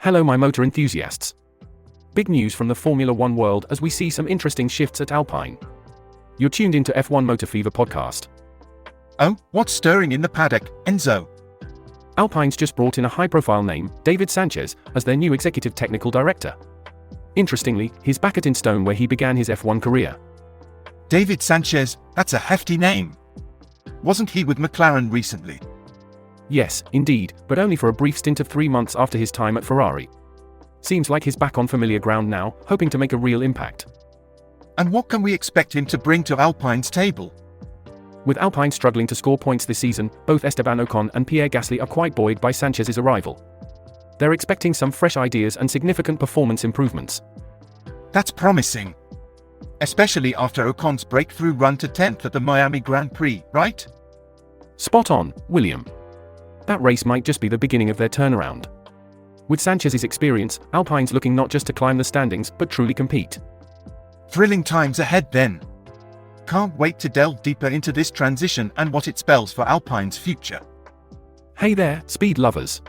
Hello my motor enthusiasts. Big news from the Formula One world as we see some interesting shifts at Alpine. You're tuned into F1 Motor Fever podcast. Oh, what's stirring in the paddock, Enzo? Alpine's just brought in a high-profile name, David Sanchez, as their new executive technical director. Interestingly, he's back at Stone where he began his F1 career. David Sanchez, that's a hefty name. Wasn't he with McLaren recently? Yes, indeed, but only for a brief stint of 3 months after his time at Ferrari. Seems like he's back on familiar ground now, hoping to make a real impact. And what can we expect him to bring to Alpine's table? With Alpine struggling to score points this season, both Esteban Ocon and Pierre are quite buoyed by Sanchez's arrival. They're expecting some fresh ideas and significant performance improvements. That's promising. Especially after Ocon's breakthrough run to 10th at the Miami Grand Prix, right? Spot on, William. That race might just be the beginning of their turnaround. With Sanchez's experience, Alpine's looking not just to climb the standings, but truly compete. Thrilling times ahead then. Can't wait to delve deeper into this transition and what it spells for Alpine's future. Hey there, speed lovers.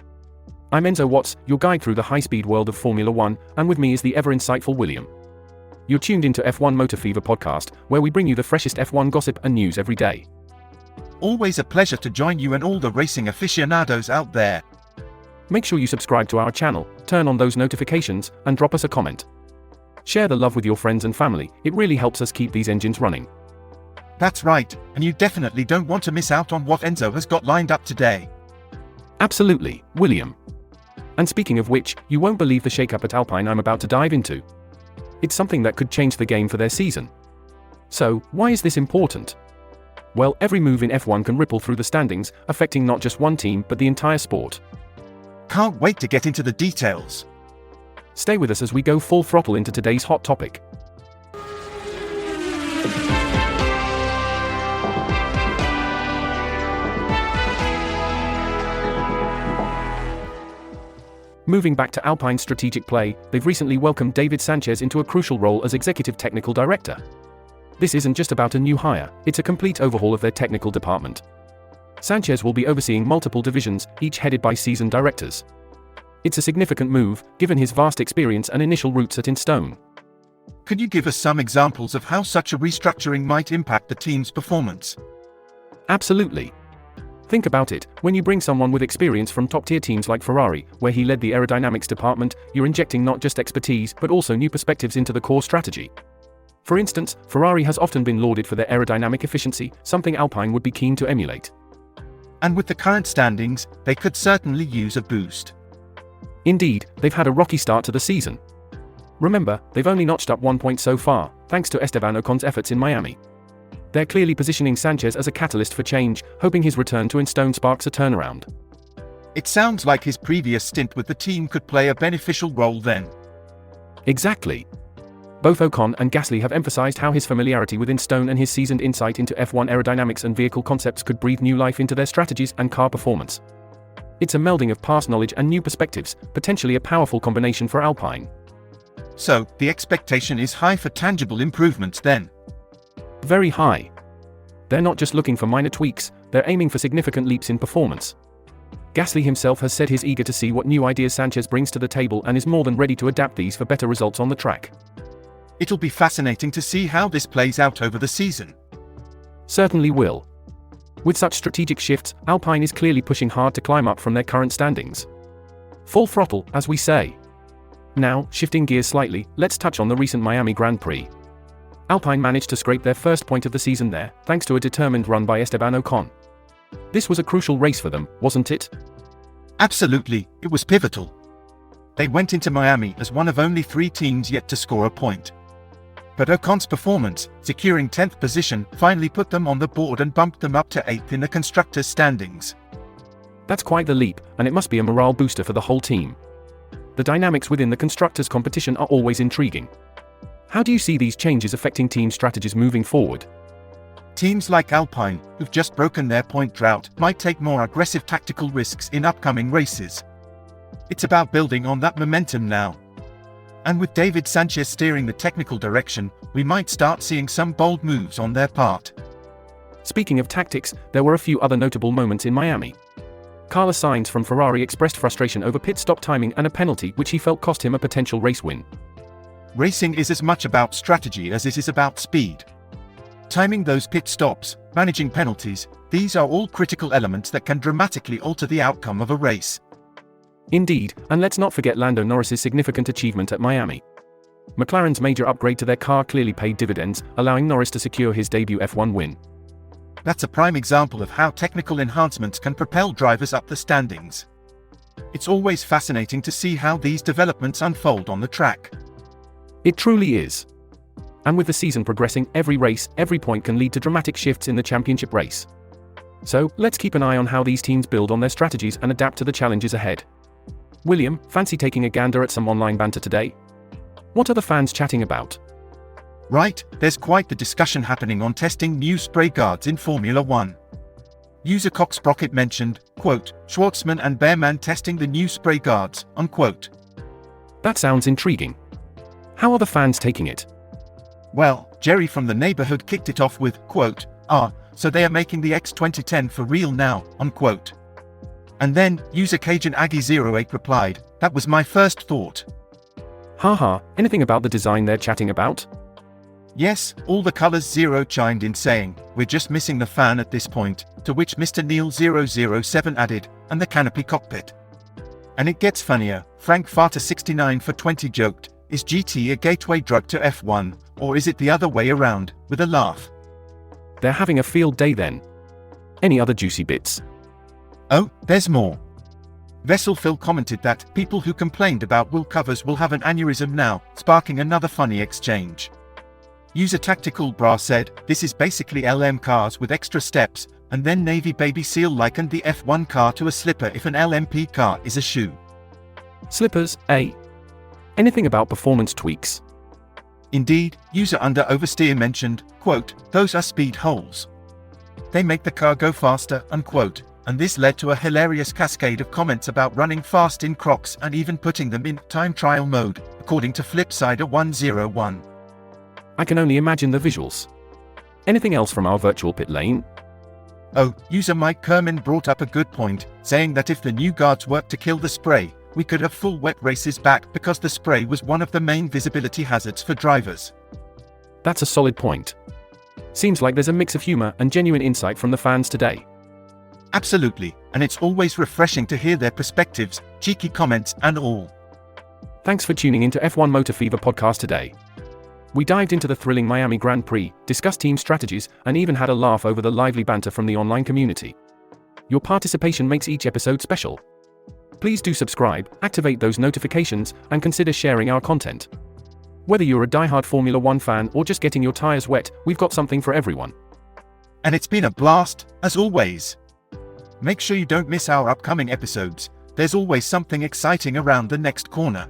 I'm Enzo Watts, your guide through the high-speed world of Formula One, and with me is the ever-insightful William. You're tuned into F1 Motor Fever podcast, where we bring you the freshest F1 gossip and news every day. Always a pleasure to join you and all the racing aficionados out there. Make sure you subscribe to our channel, turn on those notifications, and drop us a comment. Share the love with your friends and family, it really helps us keep these engines running. That's right, and you definitely don't want to miss out on what Enzo has got lined up today. Absolutely, William. And speaking of which, you won't believe the shake-up at Alpine I'm about to dive into. It's something that could change the game for their season. So, why is this important? Well, every move in F1 can ripple through the standings, affecting not just one team but the entire sport. Can't wait to get into the details. Stay with us as we go full throttle into today's hot topic. Moving back to Alpine's strategic play, they've recently welcomed David Sanchez into a crucial role as executive technical director. This isn't just about a new hire, it's a complete overhaul of their technical department. Sanchez will be overseeing multiple divisions, each headed by seasoned directors. It's a significant move, given his vast experience and initial roots at Stone. Could you give us some examples of how such a restructuring might impact the team's performance? Absolutely. Think about it, when you bring someone with experience from top-tier teams like Ferrari, where he led the aerodynamics department, you're injecting not just expertise but also new perspectives into the core strategy. For instance, Ferrari has often been lauded for their aerodynamic efficiency, something Alpine would be keen to emulate. And with the current standings, they could certainly use a boost. Indeed, they've had a rocky start to the season. Remember, they've only notched up 1 point so far, thanks to Esteban Ocon's efforts in Miami. They're clearly positioning Sanchez as a catalyst for change, hoping his return to Stone sparks a turnaround. It sounds like his previous stint with the team could play a beneficial role then. Exactly. Both Ocon and Gasly have emphasized how his familiarity with Stone and his seasoned insight into F1 aerodynamics and vehicle concepts could breathe new life into their strategies and car performance. It's a melding of past knowledge and new perspectives, potentially a powerful combination for Alpine. So, the expectation is high for tangible improvements then? Very high. They're not just looking for minor tweaks, they're aiming for significant leaps in performance. Gasly himself has said he's eager to see what new ideas Sanchez brings to the table and is more than ready to adapt these for better results on the track. It'll be fascinating to see how this plays out over the season. Certainly will. With such strategic shifts, Alpine is clearly pushing hard to climb up from their current standings. Full throttle, as we say. Now, shifting gears slightly, let's touch on the recent Miami Grand Prix. Alpine managed to scrape their first point of the season there, thanks to a determined run by Esteban Ocon. This was a crucial race for them, wasn't it? Absolutely, it was pivotal. They went into Miami as one of only 3 teams yet to score a point. But Ocon's performance, securing 10th position, finally put them on the board and bumped them up to 8th in the constructors' standings. That's quite the leap, and it must be a morale booster for the whole team. The dynamics within the constructors' competition are always intriguing. How do you see these changes affecting team strategies moving forward? Teams like Alpine, who've just broken their point drought, might take more aggressive tactical risks in upcoming races. It's about building on that momentum now. And with David Sanchez steering the technical direction, we might start seeing some bold moves on their part. Speaking of tactics, there were a few other notable moments in Miami. Carlos Sainz from Ferrari expressed frustration over pit stop timing and a penalty which he felt cost him a potential race win. Racing is as much about strategy as it is about speed. Timing those pit stops, managing penalties, these are all critical elements that can dramatically alter the outcome of a race. Indeed, and let's not forget Lando Norris's significant achievement at Miami. McLaren's major upgrade to their car clearly paid dividends, allowing Norris to secure his debut F1 win. That's a prime example of how technical enhancements can propel drivers up the standings. It's always fascinating to see how these developments unfold on the track. It truly is. And with the season progressing, every race, every point can lead to dramatic shifts in the championship race. So, let's keep an eye on how these teams build on their strategies and adapt to the challenges ahead. William, fancy taking a gander at some online banter today? What are the fans chatting about? Right, there's quite the discussion happening on testing new spray guards in Formula 1. User Coxsprocket mentioned, quote, Schwartzman and Bearman testing the new spray guards, unquote. That sounds intriguing. How are the fans taking it? Well, Jerry from the neighborhood kicked it off with, quote, so they are making the X2010 for real now, unquote. And then, user Cajun Aggie08 replied, that was my first thought. Haha, anything about the design they're chatting about? Yes, all the colors Zero chimed in saying, we're just missing the fan at this point, to which Mr. Neil 007 added, and the canopy cockpit. And it gets funnier, Frank Farter 69 for 20 joked, is GT a gateway drug to F1, or is it the other way around, with a laugh. They're having a field day then. Any other juicy bits? Oh, there's more. Vessel Phil commented that people who complained about wool covers will have an aneurysm now, sparking another funny exchange. User Tactical Bra said, this is basically LM cars with extra steps, and then Navy Baby Seal likened the F1 car to a slipper if an LMP car is a shoe. Slippers, eh? Anything about performance tweaks? Indeed, user Under Oversteer mentioned, quote, those are speed holes. They make the car go faster, unquote, and this led to a hilarious cascade of comments about running fast in Crocs and even putting them in time trial mode, according to Flipsider101. I can only imagine the visuals. Anything else from our virtual pit lane? Oh, user Mike Kerman brought up a good point, saying that if the new guards work to kill the spray, we could have full wet races back because the spray was one of the main visibility hazards for drivers. That's a solid point. Seems like there's a mix of humor and genuine insight from the fans today. Absolutely, and it's always refreshing to hear their perspectives, cheeky comments and all. Thanks for tuning into F1 Motor Fever podcast today. We dived into the thrilling Miami Grand Prix, discussed team strategies, and even had a laugh over the lively banter from the online community. Your participation makes each episode special. Please do subscribe, activate those notifications, and consider sharing our content. Whether you're a diehard Formula 1 fan or just getting your tires wet, we've got something for everyone. And it's been a blast, as always. Make sure you don't miss our upcoming episodes, there's always something exciting around the next corner.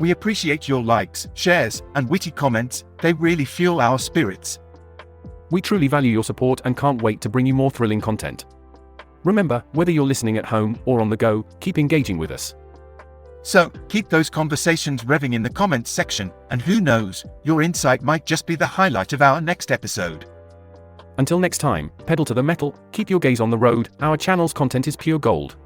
We appreciate your likes, shares, and witty comments, they really fuel our spirits. We truly value your support and can't wait to bring you more thrilling content. Remember, whether you're listening at home or on the go, keep engaging with us. So, keep those conversations revving in the comments section, and who knows, your insight might just be the highlight of our next episode. Until next time, pedal to the metal, keep your gaze on the road, our channel's content is pure gold.